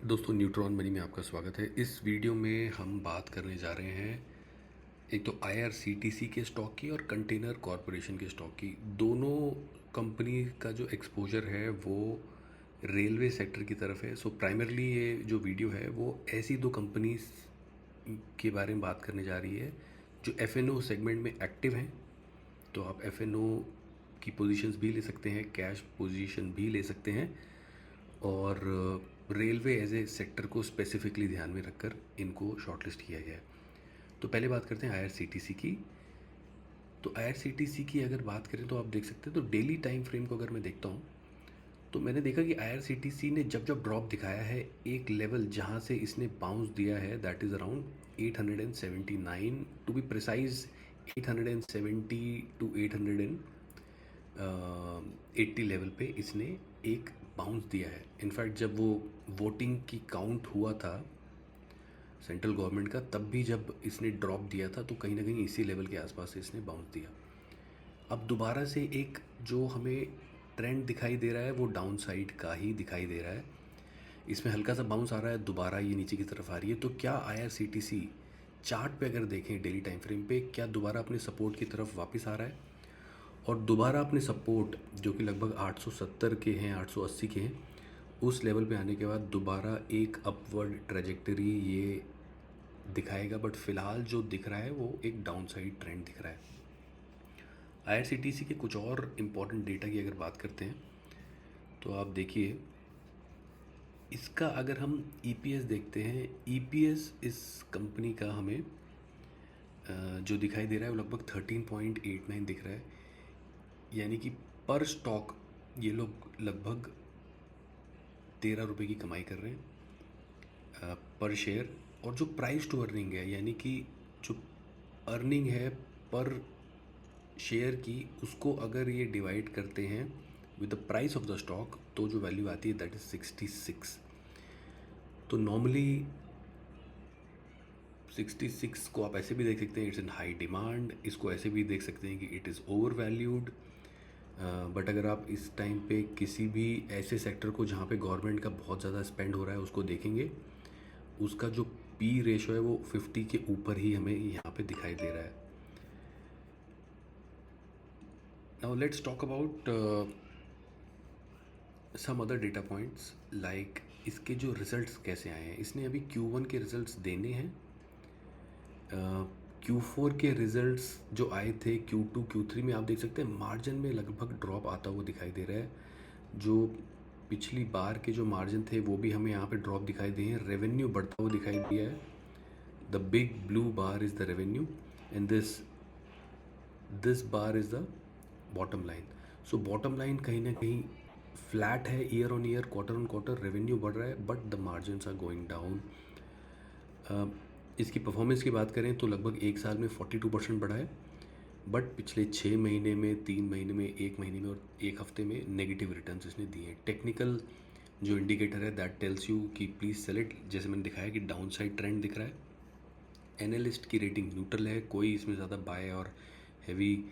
दोस्तों neutron money में आपका स्वागत है। इस वीडियो में हम बात करने जा रहे हैं एक तो आईआरसीटीसी के स्टॉक की और कंटेनर कॉरपोरेशन के स्टॉक की। दोनों कंपनी का जो एक्सपोजर है वो रेलवे सेक्टर की तरफ है। सो प्राइमरली ये जो वीडियो है वो ऐसी दो कंपनीज के बारे में बात करने जा रही है जो एफएनओ सेगमेंट में एक्टिव हैं। तो आप एफएनओ की पोजीशंस भी ले सकते हैं, कैश पोजीशन भी ले सकते हैं, और रेलवे एज ए सेक्टर को स्पेसिफिकली ध्यान में रखकर इनको शॉर्टलिस्ट किया गया है। तो पहले बात करते हैं आईआरसीटीसी की। तो आईआरसीटीसी की अगर बात करें तो आप देख सकते हैं, तो डेली टाइम फ्रेम को अगर मैं देखता हूँ तो मैंने देखा कि आईआरसीटीसी ने जब जब ड्रॉप दिखाया है, एक लेवल जहाँ से इसने बाउंस दिया है that is around 879 to be precise, 870 to 880 level पे इसने एक बाउंस दिया है। इनफैक्ट जब वो वोटिंग की काउंट हुआ था सेंट्रल गवर्नमेंट का, तब भी जब इसने ड्रॉप दिया था तो कहीं ना कहीं इसी लेवल के आसपास इसने बाउंस दिया। अब दोबारा से एक जो हमें ट्रेंड दिखाई दे रहा है वो डाउन साइड का ही दिखाई दे रहा है। इसमें हल्का सा बाउंस आ रहा है, दोबारा ये नीचे की तरफ आ रही है। तो क्या आईआरसीटीसी चार्ट पे अगर देखें डेली टाइम फ्रेम पे, क्या दोबारा अपने सपोर्ट की तरफ वापस आ रहा है? और दोबारा अपने सपोर्ट जो कि लगभग 870 के हैं, 880 के हैं, उस लेवल पे आने के बाद दोबारा एक अपवर्ड ट्रेजेक्टरी ये दिखाएगा। बट फ़िलहाल जो दिख रहा है वो एक डाउन साइड ट्रेंड दिख रहा है। आईआरसीटीसी के कुछ और इम्पॉर्टेंट डेटा की अगर बात करते हैं तो आप देखिए, इसका अगर हम ईपीएस देखते हैं, ईपीएस इस कंपनी का हमें जो दिखाई दे रहा है वो लगभग 13.89 दिख रहा है। यानी कि पर स्टॉक ये लोग लगभग 13 रुपये की कमाई कर रहे हैं पर शेयर। और जो प्राइस टू अर्निंग है, यानी कि जो अर्निंग है पर शेयर की, उसको अगर ये डिवाइड करते हैं with the price of the stock तो जो वैल्यू आती है दैट इज़ 66। तो नॉर्मली 66 को आप ऐसे भी देख सकते हैं, इट्स इन हाई डिमांड। इसको ऐसे भी देख सकते हैं कि it is over valued. But अगर आप इस टाइम पे किसी भी ऐसे सेक्टर को जहाँ पे गवर्नमेंट का बहुत ज़्यादा स्पेंड हो रहा है उसको देखेंगे, उसका जो पी रेशो है वो 50 के ऊपर ही हमें यहाँ पे दिखाई दे रहा है। Now let's talk about some other data points like इसके जो रिजल्ट्स कैसे आए हैं। इसने अभी Q1 के रिजल्ट्स देने हैं। Q4 के रिजल्ट्स जो आए थे Q2 Q3 में आप देख सकते हैं मार्जिन में लगभग ड्रॉप आता हुआ दिखाई दे रहा है। जो पिछली बार के जो मार्जिन थे वो भी हमें यहाँ पे ड्रॉप दिखाई दिए हैं। रेवेन्यू बढ़ता हुआ दिखाई दिया है। The big blue bar is the revenue and this bar is the bottom line. So bottom line कहीं ना कहीं फ्लैट है, year on year, quarter on quarter revenue बढ़ रहा है, but the margins are going down. इसकी performance की बात करें तो लगभग एक साल में 42% बढ़ा है, बट पिछले 6 महीने में, 3 महीने में, 1 महीने में और 1 हफ्ते में नेगेटिव रिटर्न्स इसने दिए हैं। टेक्निकल जो इंडिकेटर है दैट टेल्स यू कि प्लीज़ सेल इट। जैसे मैंने दिखाया कि डाउन साइड ट्रेंड दिख रहा है। एनालिस्ट की रेटिंग न्यूट्रल है, कोई इसमें ज़्यादा बाय और हैवी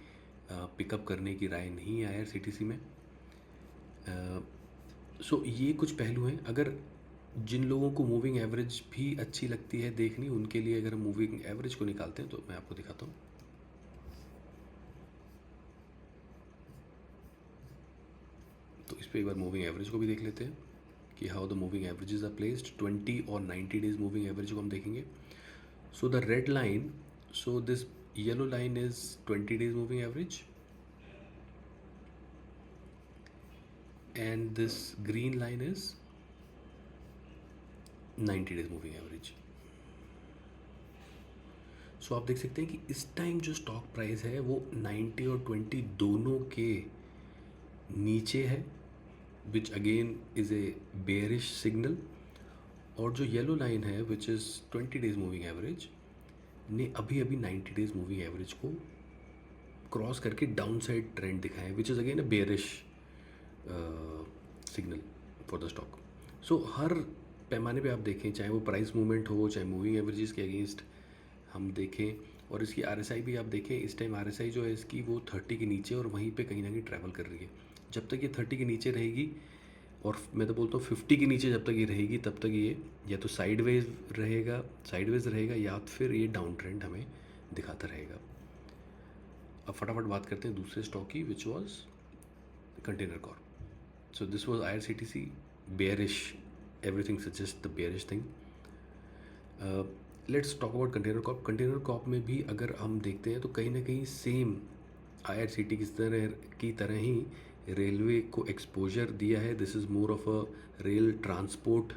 पिकअप करने की राय नहीं है आईआरसीटीसी में। सो ये कुछ पहलू हैं। अगर जिन लोगों को मूविंग एवरेज भी अच्छी लगती है देखनी, उनके लिए अगर हम मूविंग एवरेज को निकालते हैं तो मैं आपको दिखाता हूँ। तो इस पर एक बार मूविंग एवरेज को भी देख लेते हैं कि how the moving averages are placed. 20 और 90 डेज मूविंग एवरेज को हम देखेंगे। So the red line, so this yellow line is 20 days moving average and this green line is 90 days moving average. So आप देख सकते हैं कि इस टाइम जो स्टॉक प्राइस है वो 90 और 20 दोनों के नीचे है, which again is a bearish signal. और जो येलो लाइन है which is 20 days moving average ने अभी अभी 90 डेज मूविंग एवरेज को क्रॉस करके डाउन साइड ट्रेंड दिखाया है, which is again a bearish signal for the stock. So हर पैमाने पे आप देखें, चाहे वो प्राइस मूवमेंट हो, चाहे मूविंग एवरेजेस के अगेंस्ट हम देखें, और इसकी आरएसआई भी आप देखें, इस टाइम आरएसआई जो है इसकी वो 30 के नीचे और वहीं पे कहीं ना कहीं ट्रैवल कर रही है। जब तक ये 30 के नीचे रहेगी और मैं तो बोलता हूँ 50 के नीचे जब तक ये रहेगी तब तक ये या तो साइडवेज रहेगा या फिर ये डाउन ट्रेंड हमें दिखाता रहेगा। अब फटाफट बात करते हैं दूसरे स्टॉक की, which was container Corp. So this was IRCTC bearish, everything suggest the bearish thing. Let's talk about container Corp. Container Corp में भी अगर हम देखते हैं तो कहीं ना कहीं सेम IRCTC की तरह ही रेलवे को एक्सपोजर दिया है। This is more of a rail transport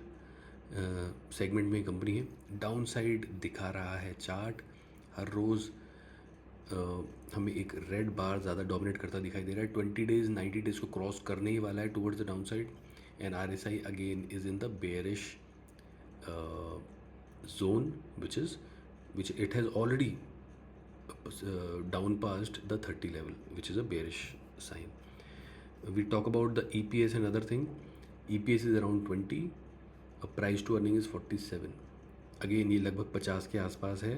segment में कंपनी है। डाउन साइड दिखा रहा है चार्ट, हर रोज़ हमें एक रेड बार ज़्यादा डोमिनेट करता दिखाई दे रहा है। 20 डेज 90 डेज को क्रॉस करने ही वाला है towards the down side, and RSI again is in the bearish zone, which it has already down passed the 30 level, which is a bearish sign. We talk about the EPS and other thing. EPS is around 20, price to earning is 47. Again ये लगभग 50 के आसपास है।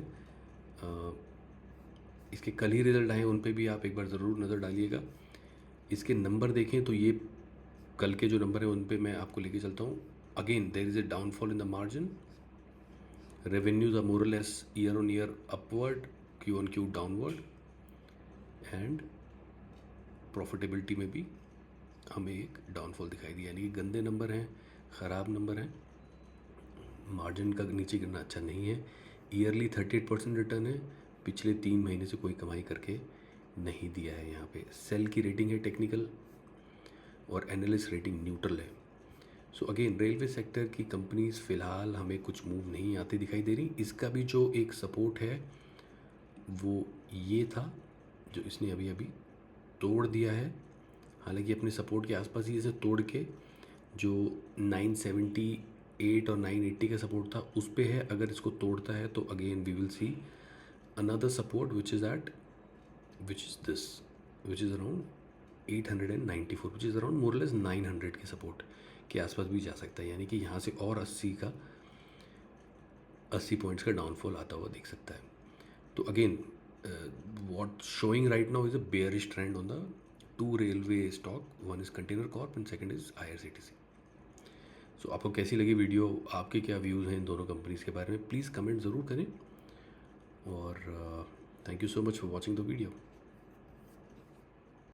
इसके कल ही result आए, उन पे भी आप एक बार ज़रूर नज़र डालिएगा। इसके नंबर देखें तो ये कल के जो नंबर हैं उन पे मैं आपको लेके चलता हूँ। Again there is a downfall in the margin, revenues are more or less year on year upward, Q on Q downward, and profitability में भी हमें एक डाउनफॉल दिखाई दिया, यानी कि गंदे नंबर हैं, ख़राब नंबर हैं। मार्जिन का नीचे गिरना अच्छा नहीं है। ईयरली 38% रिटर्न है, पिछले 3 महीने से कोई कमाई करके नहीं दिया है। यहाँ पे सेल की रेटिंग है टेक्निकल और एनालिस्ट रेटिंग न्यूट्रल है। सो अगेन रेलवे सेक्टर की कंपनीज फ़िलहाल हमें कुछ मूव नहीं आती दिखाई दे रही। इसका भी जो एक सपोर्ट है वो ये था जो इसने अभी अभी तोड़ दिया है। हालांकि अपने सपोर्ट के आसपास ही इसे तोड़ के जो 978 और 980 का सपोर्ट था उस पे है। अगर इसको तोड़ता है तो again we will see another support which is this, which is around 894, which is around more less 900 के सपोर्ट के आसपास भी जा सकता है। यानी कि यहाँ से और 80 पॉइंट्स का डाउनफॉल आता हुआ दिख सकता है। तो again what showing right now is a bearish trend on the 2 railway stock, one is container Corp and second is IRCTC। सो आपको कैसी लगी वीडियो, आपके क्या व्यूज़ हैं इन दोनों कंपनीज़ के बारे में, प्लीज़ कमेंट ज़रूर करें। और thank you so much for watching the video.